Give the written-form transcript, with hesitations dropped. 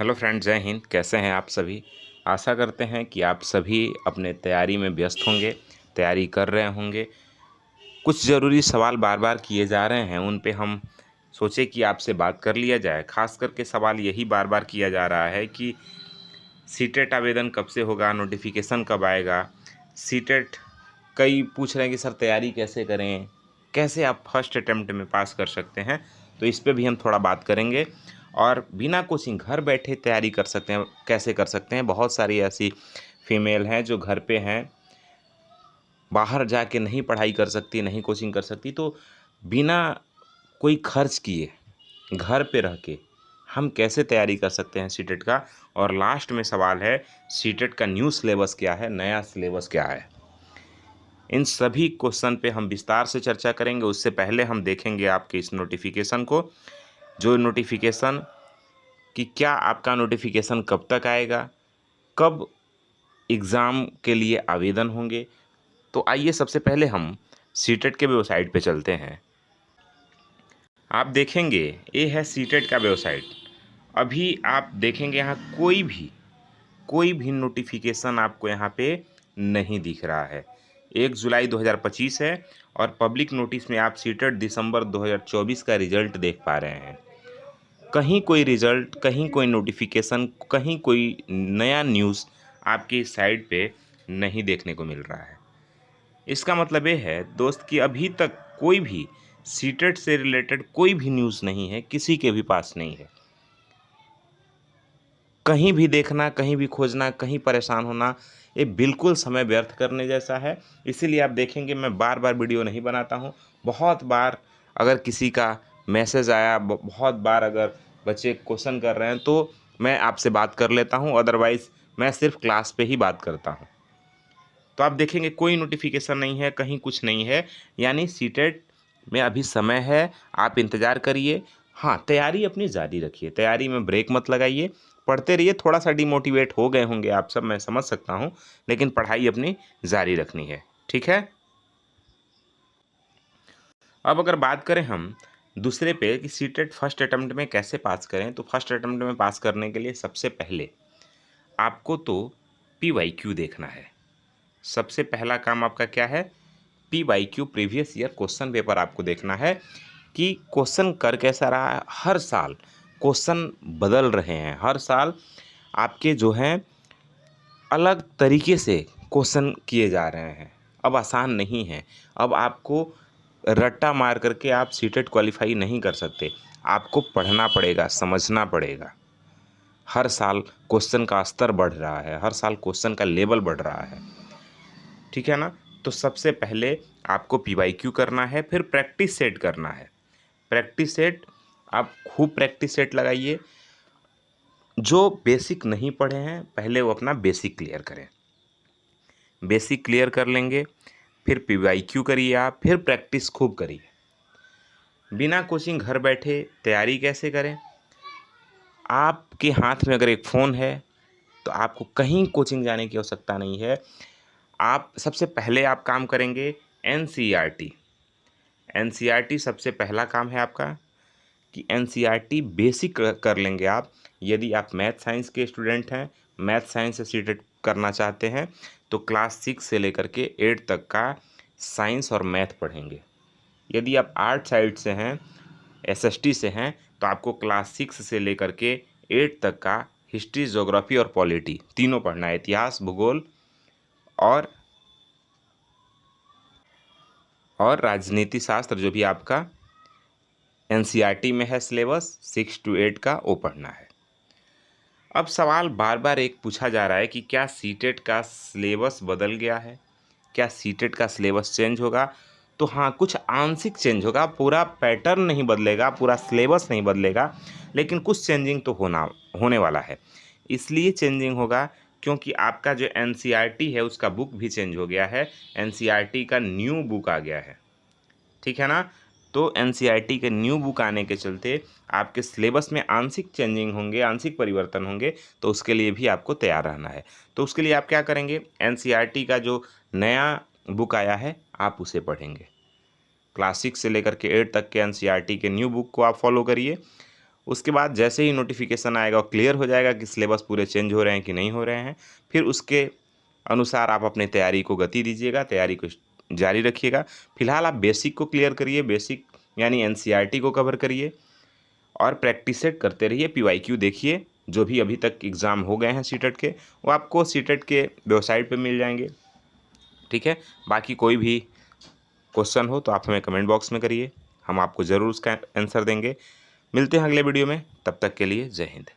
Hello friend, जय हिंद। कैसे हैं आप सभी? आशा करते हैं कि आप सभी अपने तैयारी में व्यस्त होंगे, तैयारी कर रहे होंगे। कुछ ज़रूरी सवाल बार बार किए जा रहे हैं, उन पे हम सोचे कि आपसे बात कर लिया जाए। खास करके सवाल यही बार बार किया जा रहा है कि सीटेट आवेदन कब से होगा, नोटिफिकेशन कब आएगा। सीटेट कई पूछ रहे हैं कि सर तैयारी कैसे करें, कैसे आप फर्स्ट अटेम्प्ट में पास कर सकते हैं। तो इस पे भी हम थोड़ा बात करेंगे। और बिना कोचिंग घर बैठे तैयारी कर सकते हैं, कैसे कर सकते हैं। बहुत सारी ऐसी फीमेल हैं जो घर पे हैं, बाहर जाके नहीं पढ़ाई कर सकती, नहीं कोचिंग कर सकती, तो बिना कोई खर्च किए घर पे रह के हम कैसे तैयारी कर सकते हैं सीटेट का। और लास्ट में सवाल है, सीटेट का न्यू सिलेबस क्या है, नया सिलेबस क्या है। इन सभी क्वेश्चन पे हम विस्तार से चर्चा करेंगे। उससे पहले हम देखेंगे आपके इस नोटिफिकेशन को, जो नोटिफिकेशन कि क्या आपका नोटिफिकेशन कब तक आएगा, कब एग्ज़ाम के लिए आवेदन होंगे। तो आइए सबसे पहले हम सीटेट के वेबसाइट पे चलते हैं। आप देखेंगे ये है सीटेट का वेबसाइट। अभी आप देखेंगे यहाँ कोई भी नोटिफिकेशन आपको यहाँ पे नहीं दिख रहा है। 1 जुलाई 2025 है और पब्लिक नोटिस में आप सीटेट दिसंबर 2024 का रिजल्ट देख पा रहे हैं। कहीं कोई रिजल्ट, कहीं कोई नोटिफिकेशन, कहीं कोई नया न्यूज़ आपकी साइट पे नहीं देखने को मिल रहा है। इसका मतलब ये है दोस्त कि अभी तक कोई भी सीटेट से रिलेटेड कोई भी न्यूज़ नहीं है, किसी के भी पास नहीं है। कहीं भी देखना, कहीं भी खोजना, कहीं परेशान होना, ये बिल्कुल समय व्यर्थ करने जैसा है। इसीलिए आप देखेंगे मैं बार बार वीडियो नहीं बनाता हूँ। बहुत बार अगर किसी का मैसेज आया, बहुत बार अगर बच्चे क्वेश्चन कर रहे हैं तो मैं आपसे बात कर लेता हूँ, अदरवाइज़ मैं सिर्फ क्लास पे ही बात करता हूँ। तो आप देखेंगे कोई नोटिफिकेशन नहीं है, कहीं कुछ नहीं है, यानी सीटेट में अभी समय है। आप इंतज़ार करिए। हाँ, तैयारी अपनी जारी रखिए, तैयारी में ब्रेक मत लगाइए, पढ़ते रहिए। थोड़ा सा डिमोटिवेट हो गए होंगे आप सब, मैं समझ सकता हूँ, लेकिन पढ़ाई अपनी जारी रखनी है। ठीक है। अब अगर बात करें हम दूसरे पे कि सीटेट फर्स्ट अटेम्प्ट में कैसे पास करें, तो फर्स्ट अटेम्प्ट में पास करने के लिए सबसे पहले आपको तो PYQ देखना है। सबसे पहला काम आपका क्या है? PYQ previous year question paper आपको देखना है कि क्वेश्चन कर कैसा रहा है। हर साल क्वेश्चन बदल रहे हैं, हर साल आपके जो हैं अलग तरीके से क्वेश्चन किए जा रहे हैं। अब आसान नहीं है। अब आपको रट्टा मार करके आप सीटेट क्वालिफाई नहीं कर सकते। आपको पढ़ना पड़ेगा, समझना पड़ेगा। हर साल क्वेश्चन का स्तर बढ़ रहा है, हर साल क्वेश्चन का लेवल बढ़ रहा है। ठीक है ना। तो सबसे पहले आपको PYQ करना है, फिर प्रैक्टिस सेट करना है। प्रैक्टिस सेट आप खूब प्रैक्टिस सेट लगाइए। जो बेसिक नहीं पढ़े हैं पहले वो अपना बेसिक क्लियर करें। बेसिक क्लियर कर लेंगे, फिर PYQ करिए आप, फिर प्रैक्टिस खूब करिए। बिना कोचिंग घर बैठे तैयारी कैसे करें? आपके हाथ में अगर एक फ़ोन है तो आपको कहीं कोचिंग जाने की आवश्यकता नहीं है। आप सबसे पहले आप काम करेंगे NCERT। NCERT सबसे पहला काम है आपका कि NCERT बेसिक कर लेंगे आप। यदि आप मैथ साइंस के स्टूडेंट हैं, मैथ साइंस से सीटेट करना चाहते हैं, तो क्लास 6 से लेकर के 8 तक का साइंस और मैथ पढ़ेंगे। यदि आप आर्ट साइड से हैं, SST से हैं, तो आपको क्लास 6 से लेकर के 8 तक का हिस्ट्री, ज्योग्राफी और पॉलिटी तीनों पढ़ना है। इतिहास, भूगोल और राजनीति शास्त्र, जो भी आपका NCERT में है सिलेबस 6 to 8 का, वो पढ़ना है। अब सवाल बार बार एक पूछा जा रहा है कि क्या सीटेट का सिलेबस बदल गया है, क्या सीटेट का सिलेबस चेंज होगा? तो हाँ, कुछ आंशिक चेंज होगा, पूरा पैटर्न नहीं बदलेगा, पूरा सिलेबस नहीं बदलेगा, लेकिन कुछ चेंजिंग तो होने वाला है। इसलिए चेंजिंग होगा क्योंकि आपका जो NCERT है उसका बुक भी चेंज हो गया है। NCERT का न्यू बुक आ गया है। ठीक है ना। तो NCERT के न्यू बुक आने के चलते आपके सिलेबस में आंशिक चेंजिंग होंगे, आंशिक परिवर्तन होंगे, तो उसके लिए भी आपको तैयार रहना है। तो उसके लिए आप क्या करेंगे? NCERT का जो नया बुक आया है आप उसे पढ़ेंगे। क्लास 6 से लेकर के 8 तक के NCERT के न्यू बुक को आप फॉलो करिए। उसके बाद जैसे ही नोटिफिकेशन आएगा और क्लियर हो जाएगा कि सिलेबस पूरे चेंज हो रहे हैं कि नहीं हो रहे हैं, फिर उसके अनुसार आप अपनी तैयारी को गति दीजिएगा, तैयारी को जारी रखिएगा। फिलहाल आप बेसिक को क्लियर करिए, बेसिक यानी एनसीईआरटी को कवर करिए और प्रैक्टिस सेट करते रहिए। पीवाईक्यू देखिए, जो भी अभी तक एग्ज़ाम हो गए हैं सीटेट के, वो आपको सीटेट के वेबसाइट पे मिल जाएंगे। ठीक है, बाकी कोई भी क्वेश्चन हो तो आप हमें कमेंट बॉक्स में करिए, हम आपको ज़रूर उसका आंसर देंगे। मिलते हैं अगले वीडियो में, तब तक के लिए जय हिंद।